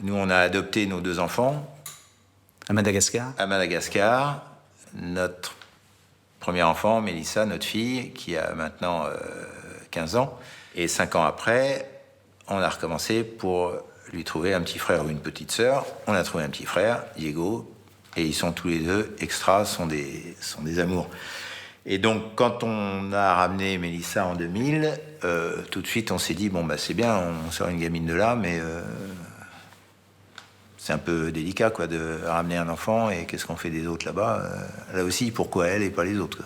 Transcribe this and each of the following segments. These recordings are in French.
Nous, on a adopté nos 2 enfants. À Madagascar. À Madagascar. Notre premier enfant, Mélissa, notre fille, qui a maintenant 15 ans. Et 5 ans après, on a recommencé pour lui trouver un petit frère ou une petite sœur. On a trouvé un petit frère, Diego, et ils sont tous les 2 extras, sont des amours. Et donc, quand on a ramené Mélissa en 2000, tout de suite, on s'est dit, bon, bah, c'est bien, on sort une gamine de là, mais c'est un peu délicat, quoi, de ramener un enfant, et qu'est-ce qu'on fait des autres là-bas là aussi, pourquoi elle et pas les autres, quoi.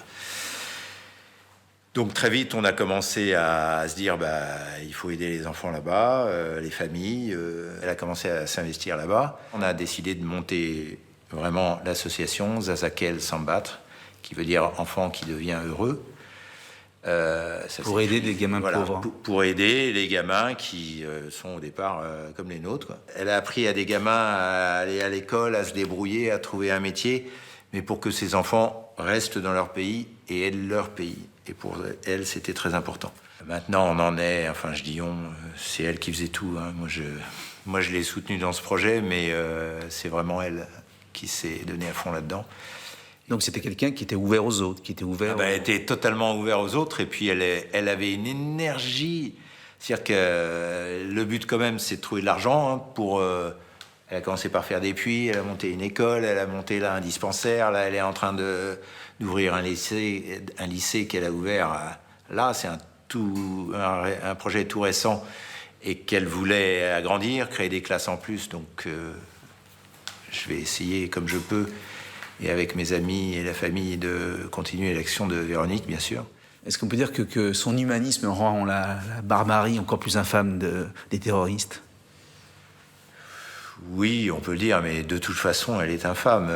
Donc, très vite, on a commencé à se dire, bah, il faut aider les enfants là-bas, les familles. Elle a commencé à s'investir là-bas. On a décidé de monter vraiment l'association Zazakel sans battre, qui veut dire enfant qui devient heureux. Pour aider des gamins pauvres. Pour aider les gamins qui sont au départ comme les nôtres, quoi. Elle a appris à des gamins à aller à l'école, à se débrouiller, à trouver un métier, mais pour que ces enfants restent dans leur pays et aident leur pays. Et pour elle, c'était très important. Maintenant, on en est, enfin je dis on, c'est elle qui faisait tout, hein. Moi, je l'ai soutenue dans ce projet, mais c'est vraiment elle qui s'est donnée à fond là-dedans. Donc c'était quelqu'un qui était ouvert aux autres, qui était ouvert... Elle était totalement ouverte aux autres, et puis elle avait une énergie. C'est-à-dire que le but quand même, c'est de trouver de l'argent, hein, pour... elle a commencé par faire des puits, elle a monté une école, elle a monté là un dispensaire, là elle est en train d'ouvrir un lycée qu'elle a ouvert. Là, c'est un projet tout récent, et qu'elle voulait agrandir, créer des classes en plus, donc je vais essayer comme je peux, et avec mes amis et la famille, de continuer l'action de Véronique, bien sûr. Est-ce qu'on peut dire que son humanisme rend la barbarie encore plus infâme des terroristes ? Oui, on peut le dire, mais de toute façon, elle est infâme.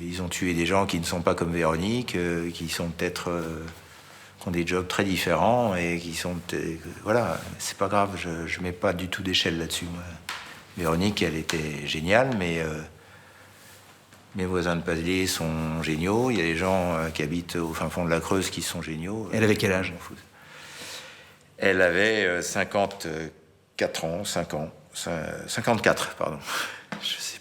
Ils ont tué des gens qui ne sont pas comme Véronique, qui sont peut-être... qui ont des jobs très différents, et qui sont... voilà, c'est pas grave, je mets pas du tout d'échelle là-dessus, moi. Véronique, elle était géniale, mais... mes voisins de palier sont géniaux. Il y a des gens qui habitent au fin fond de la Creuse qui sont géniaux. Elle avait quel âge ? Elle avait 54 ans, 54, pardon. Je sais